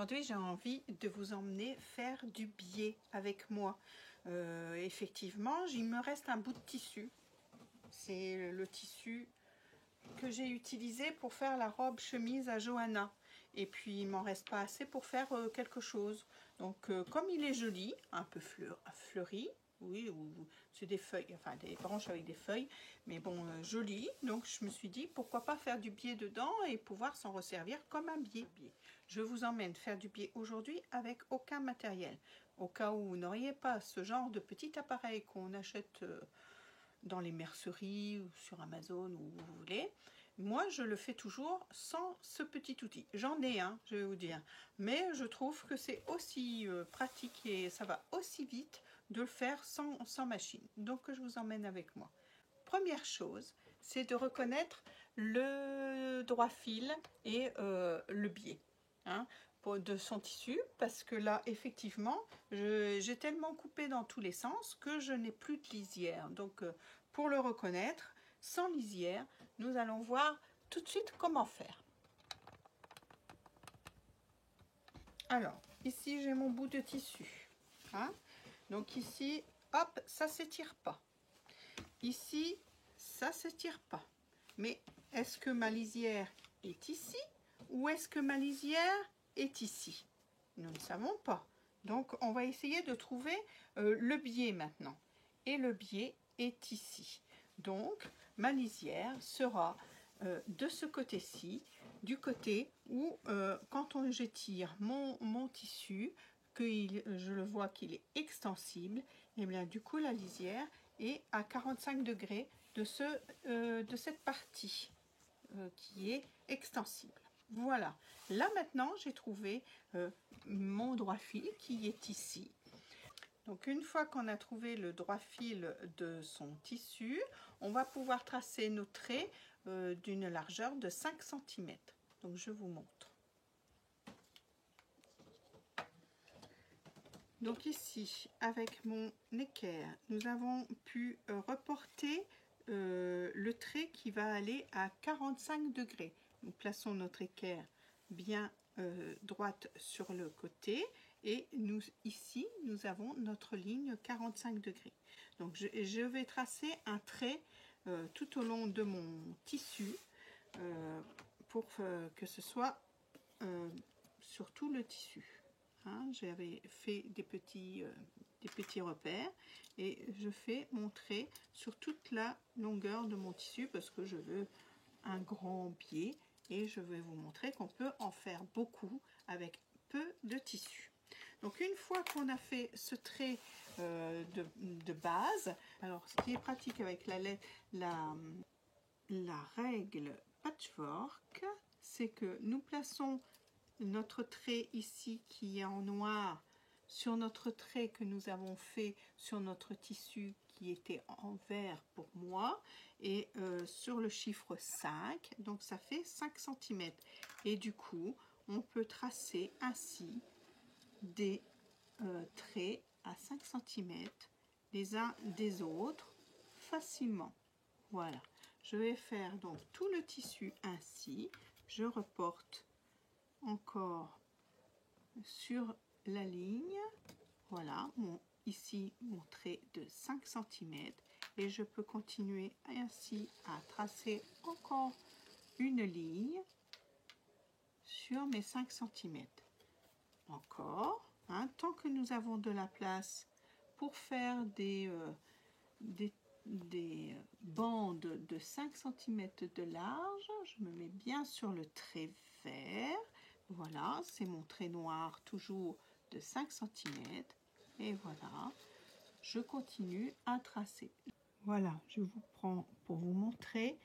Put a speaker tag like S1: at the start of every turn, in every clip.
S1: Aujourd'hui, j'ai envie de vous emmener faire du biais avec moi. Effectivement, il me reste un bout de tissu. C'est le tissu que j'ai utilisé pour faire la robe chemise à Johanna. Et puis, il m'en reste pas assez pour faire quelque chose. Donc, comme il est joli, un peu fleuri, oui, c'est des feuilles, enfin des branches avec des feuilles, mais bon, joli. Donc, je me suis dit, pourquoi pas faire du biais dedans et pouvoir s'en resservir comme un biais. Je vous emmène faire du biais aujourd'hui avec aucun matériel. Au cas où vous n'auriez pas ce genre de petit appareil qu'on achète dans les merceries ou sur Amazon ou où vous voulez, moi je le fais toujours sans ce petit outil. J'en ai un, je vais vous dire, mais je trouve que c'est aussi pratique et ça va aussi vite de le faire sans machine. Donc je vous emmène avec moi. Première chose, c'est de reconnaître le droit fil et le biais de son tissu, parce que là effectivement j'ai tellement coupé dans tous les sens que je n'ai plus de lisière. Donc pour le reconnaître sans lisière, nous allons voir tout de suite comment faire. Alors ici j'ai mon bout de tissu, donc ici hop, ça s'étire pas. Ici, ça s'étire pas. Mais est-ce que ma lisière est ici ou est-ce que ma lisière est ici? Nous ne savons pas. Donc, on va essayer de trouver le biais maintenant. Et le biais est ici. Donc, ma lisière sera de ce côté-ci, du côté où, quand j'étire mon tissu, que je le vois qu'il est extensible, et bien du coup, la lisière et à 45 degrés de cette partie qui est extensible. Voilà, là maintenant j'ai trouvé mon droit fil qui est ici. Donc une fois qu'on a trouvé le droit fil de son tissu, on va pouvoir tracer nos traits d'une largeur de 5 cm. Donc je vous montre. Donc ici, avec mon équerre, nous avons pu reporter le trait qui va aller à 45 degrés. Nous plaçons notre équerre bien droite sur le côté et ici, nous avons notre ligne 45 degrés. Donc je vais tracer un trait tout au long de mon tissu pour que ce soit sur tout le tissu. J'avais fait des petits repères et je fais mon trait sur toute la longueur de mon tissu parce que je veux un grand biais et je vais vous montrer qu'on peut en faire beaucoup avec peu de tissu. Donc une fois qu'on a fait ce trait de base, alors ce qui est pratique avec la règle patchwork, c'est que nous plaçons notre trait ici qui est en noir sur notre trait que nous avons fait sur notre tissu qui était en vert pour moi et sur le chiffre 5, donc ça fait 5 cm et du coup on peut tracer ainsi des traits à 5 cm les uns des autres facilement. Voilà, je vais faire donc tout le tissu ainsi, je reporte encore sur la ligne, voilà, ici mon trait de 5 cm et je peux continuer ainsi à tracer encore une ligne sur mes 5 cm. Encore, tant que nous avons de la place pour faire des bandes de 5 cm de large, je me mets bien sur le trait vert. Voilà, c'est mon trait noir toujours de 5 cm. Et voilà, je continue à tracer. Voilà, je vous prends pour vous montrer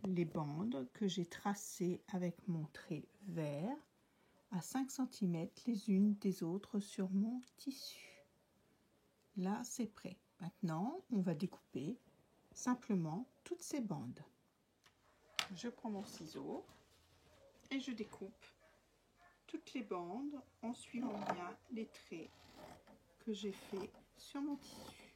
S1: les bandes que j'ai tracées avec mon trait vert à 5 cm les unes des autres sur mon tissu. Là, c'est prêt. Maintenant, on va découper simplement toutes ces bandes. Je prends mon ciseau et je découpe toutes les bandes en suivant bien les traits que j'ai fait sur mon tissu.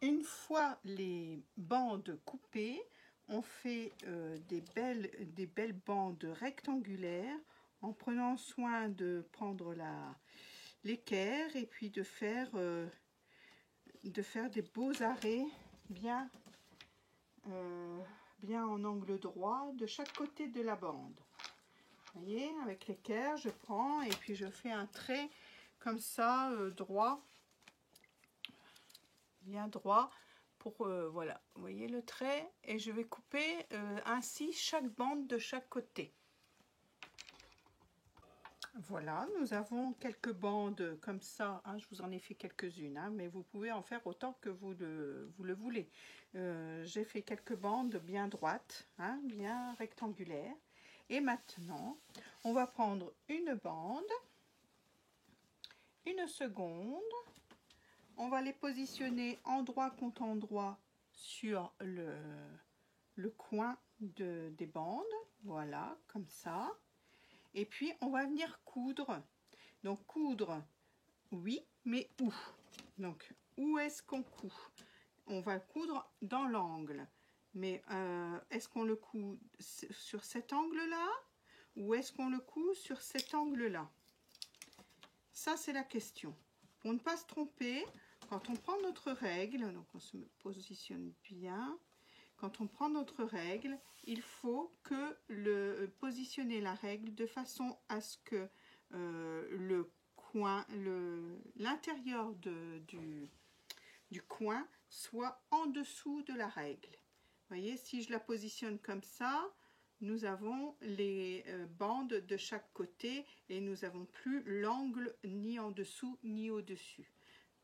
S1: Une fois les bandes coupées, on fait des belles bandes rectangulaires en prenant soin de prendre l'équerre et puis de faire des beaux arrêts bien en angle droit de chaque côté de la bande. Vous voyez, avec l'équerre, je prends et puis je fais un trait comme ça, droit, bien droit, pour voilà, vous voyez le trait, et je vais couper ainsi chaque bande de chaque côté. Voilà, nous avons quelques bandes comme ça, hein, je vous en ai fait quelques-unes, hein, mais vous pouvez en faire autant que vous le voulez. J'ai fait quelques bandes bien droites, hein, bien rectangulaires. Et maintenant, on va prendre une bande, une seconde, on va les positionner endroit contre endroit sur le coin des bandes, voilà, comme ça. Et puis, on va venir coudre. Donc, coudre, oui, mais où? Donc, où est-ce qu'on coud? On va coudre dans l'angle. Mais est-ce qu'on le coud sur cet angle-là? Ou est-ce qu'on le coud sur cet angle-là? Ça, c'est la question. Pour ne pas se tromper, quand on prend notre règle, donc on se positionne bien, quand on prend notre règle, il faut que positionner la règle de façon à ce que l'intérieur du coin soit en dessous de la règle. Vous voyez, si je la positionne comme ça, nous avons les bandes de chaque côté et nous n'avons plus l'angle ni en dessous ni au-dessus.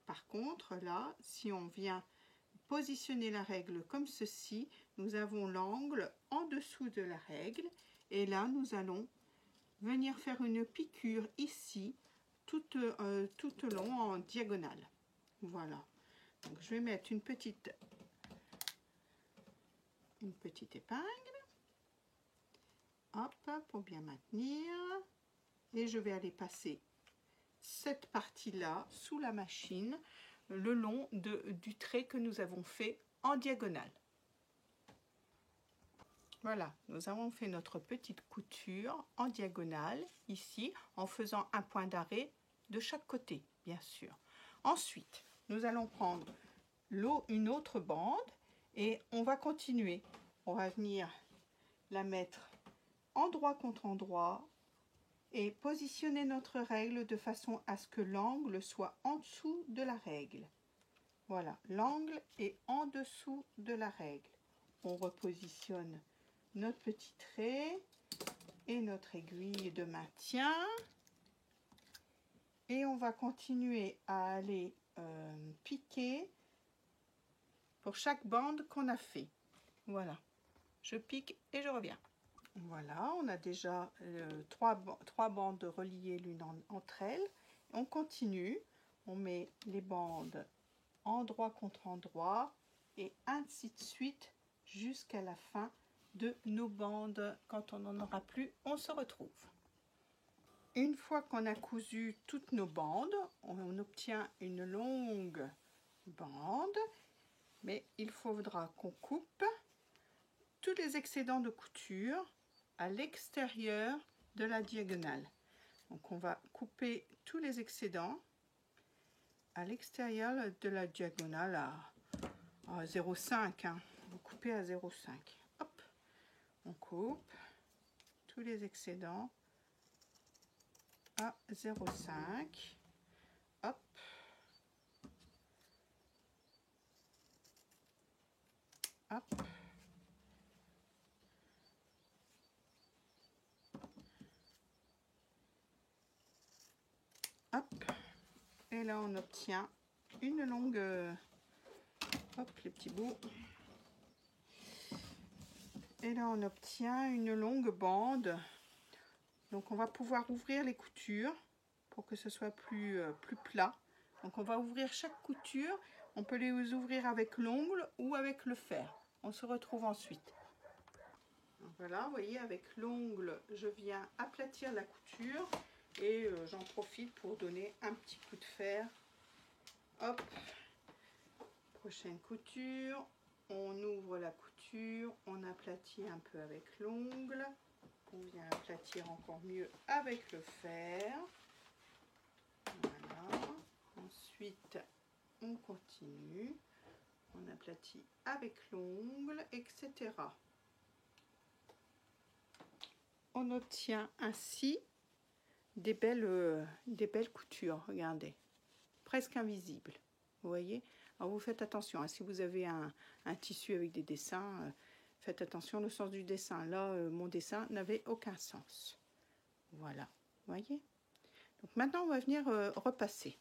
S1: Par contre, là, si on vient positionner la règle comme ceci, nous avons l'angle en dessous de la règle et là, nous allons venir faire une piqûre ici, tout le long en diagonale. Voilà. Donc, je vais mettre une petite épingle. Hop, pour bien maintenir. Et je vais aller passer cette partie-là sous la machine le long du trait que nous avons fait en diagonale. Voilà, nous avons fait notre petite couture en diagonale ici en faisant un point d'arrêt de chaque côté, bien sûr. Ensuite, nous allons prendre une autre bande et on va continuer. On va venir la mettre endroit contre endroit et positionner notre règle de façon à ce que l'angle soit en dessous de la règle. Voilà, l'angle est en dessous de la règle. On repositionne notre petit trait et notre aiguille de maintien. Et on va continuer à aller piquer pour chaque bande qu'on a fait. Voilà, je pique et je reviens. Voilà, on a déjà trois bandes reliées l'une entre elles. On continue, on met les bandes endroit contre endroit et ainsi de suite jusqu'à la fin de nos bandes. Quand on n'en aura plus, on se retrouve. Une fois qu'on a cousu toutes nos bandes, on obtient une longue bande, mais il faudra qu'on coupe tous les excédents de couture à l'extérieur de la diagonale. Donc on va couper tous les excédents à l'extérieur de la diagonale à 0,5. Hein. Vous coupez à 0,5. Hop, on coupe tous les excédents à 0,5. Hop. Hop. Hop. Et là, on obtient une longue... hop, les petits bouts. Et là, on obtient une longue bande. Donc, on va pouvoir ouvrir les coutures pour que ce soit plus plat. Donc, on va ouvrir chaque couture. On peut les ouvrir avec l'ongle ou avec le fer. On se retrouve ensuite. Donc, voilà, vous voyez, avec l'ongle, je viens aplatir la couture. Et j'en profite pour donner un petit coup de fer. Hop, Prochaine couture, on ouvre la couture, on aplatit un peu avec l'ongle, on vient aplatir encore mieux avec le fer. Voilà. Ensuite, on continue, on aplatit avec l'ongle, etc. On obtient ainsi des belles coutures, regardez, presque invisibles, vous voyez. Alors vous faites attention, hein, si vous avez un tissu avec des dessins, faites attention au sens du dessin. Là, mon dessin n'avait aucun sens. Voilà, vous voyez. Donc maintenant, on va venir repasser.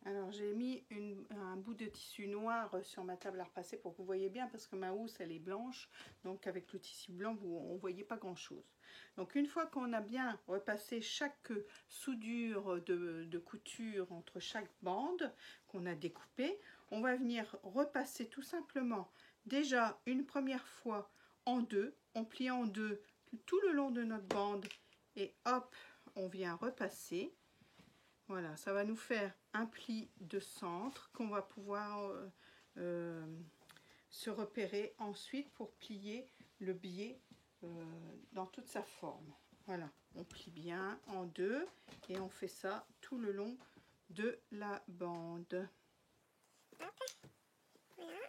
S1: Alors j'ai mis un bout de tissu noir sur ma table à repasser pour que vous voyez bien, parce que ma housse elle est blanche, donc avec le tissu blanc on ne voyait pas grand chose. Donc une fois qu'on a bien repassé chaque soudure de couture entre chaque bande qu'on a découpée, on va venir repasser tout simplement déjà une première fois en deux, on plie en deux tout le long de notre bande et hop, on vient repasser. Voilà, ça va nous faire un pli de centre qu'on va pouvoir se repérer ensuite pour plier le biais dans toute sa forme. Voilà, on plie bien en deux et on fait ça tout le long de la bande.
S2: Hop, voilà.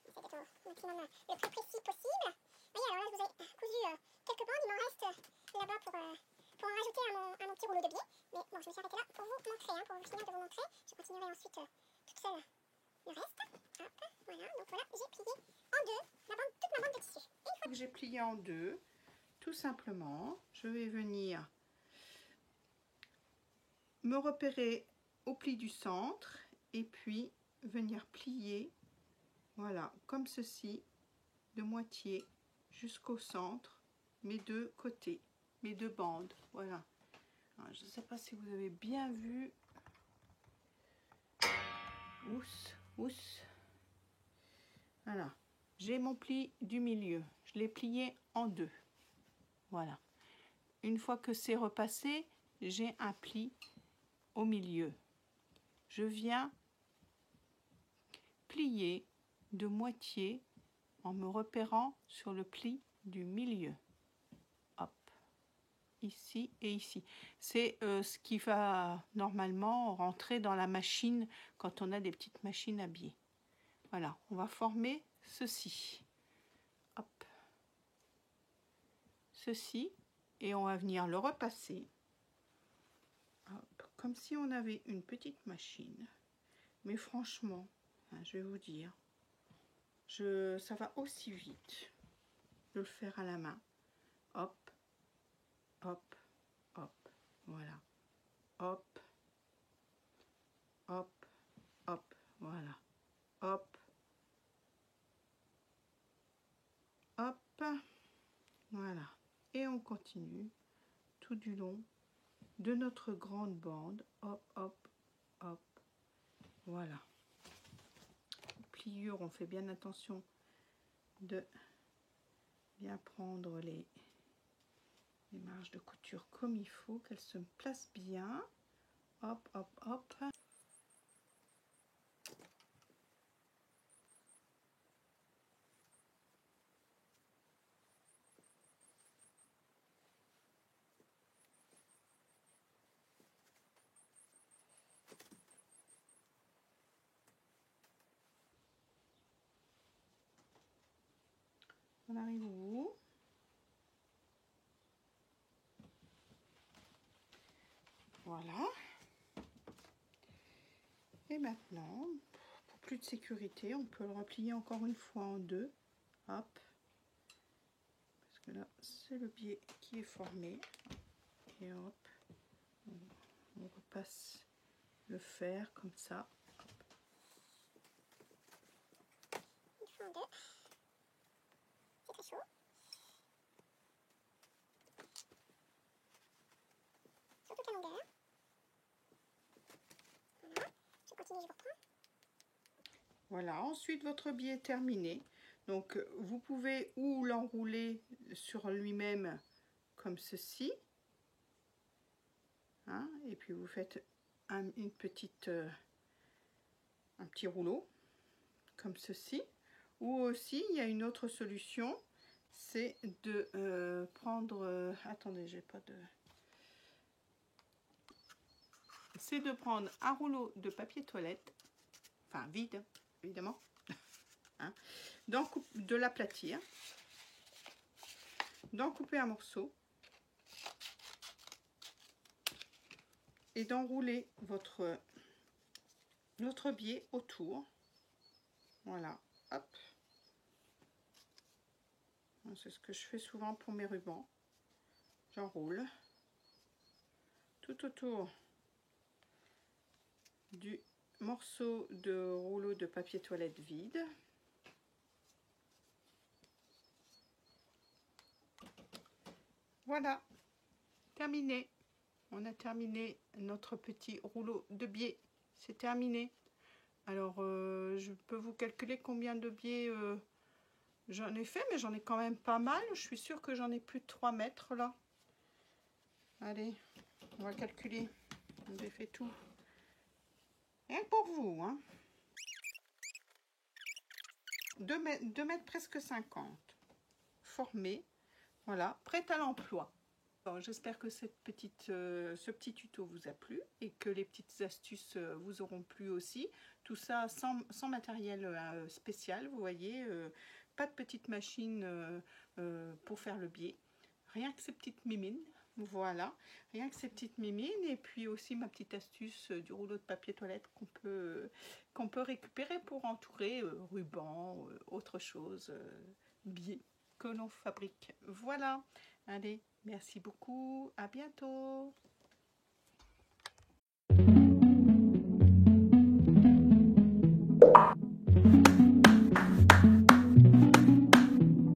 S2: C'est au maximum le plus précis possible. Voyez, alors là, vous avez cousu quelques bandes, il m'en reste là-bas pour en rajouter à mon petit rouleau de biais. Mais bon, je me suis arrêtée là pour vous montrer, hein, pour finir de vous montrer. Je continuerai ensuite toute seule le reste. Hop, voilà, donc voilà, j'ai plié en deux toute ma bande de tissu.
S1: Une fois que j'ai plié en deux, tout simplement, je vais venir me repérer au pli du centre et puis venir plier, voilà, comme ceci, de moitié jusqu'au centre, mes deux côtés, mes deux bandes, voilà. Alors, je ne sais pas si vous avez bien vu. Ousse. Voilà. J'ai mon pli du milieu. Je l'ai plié en deux. Voilà. Une fois que c'est repassé, j'ai un pli au milieu. Je viens plier de moitié en me repérant sur le pli du milieu. Hop. Ici et ici. C'est ce qui va normalement rentrer dans la machine quand on a des petites machines à biais. Voilà, on va former ceci. Hop. Ceci, et on va venir le repasser. Hop, comme si on avait une petite machine. Mais franchement, hein, je vais vous dire, ça va aussi vite de le faire à la main. Hop, hop, hop, voilà. Hop, hop, hop, voilà. Hop, hop, voilà. Et on continue tout du long de notre grande bande. Hop, hop, hop, voilà. Pliure, on fait bien attention de bien prendre les marges de couture comme il faut, qu'elles se placent bien. Hop, hop, hop. On arrive au bout. Voilà. Et maintenant, pour plus de sécurité, on peut le replier encore une fois en deux. Hop. Parce que là, c'est le biais qui est formé. Et hop. On repasse le fer comme ça.
S2: Une fois en deux. C'est très chaud. Sur toute la longueur. Voilà. Je continue, je reprends.
S1: Voilà, ensuite votre biais est terminé. Donc vous pouvez ou l'enrouler sur lui-même comme ceci. Hein, et puis vous faites un petit rouleau. comme ceci. Ou aussi, il y a une autre solution, c'est de prendre... attendez, j'ai pas de... C'est de prendre un rouleau de papier toilette, enfin vide, évidemment, hein, de l'aplatir, d'en couper un morceau et d'enrouler votre biais autour. Voilà, hop. C'est ce que je fais souvent pour mes rubans. J'enroule tout autour du morceau de rouleau de papier toilette vide. Voilà, terminé. On a terminé notre petit rouleau de biais. C'est terminé. Alors, je peux vous calculer combien de biais j'en ai fait, mais j'en ai quand même pas mal. Je suis sûre que j'en ai plus de 3 mètres là. Allez, on va calculer. J'ai fait tout. Rien que pour vous, hein. 2 mètres presque 50. Formé. Voilà, prête à l'emploi. J'espère que ce petit tuto vous a plu et que les petites astuces vous auront plu aussi. Tout ça sans matériel spécial, vous voyez, pas de petite machine pour faire le biais. Rien que ces petites mimines, voilà, rien que ces petites mimines. Et puis aussi ma petite astuce du rouleau de papier toilette qu'on peut récupérer pour entourer ruban, autre chose, biais que l'on fabrique. Voilà, allez, merci beaucoup, à bientôt.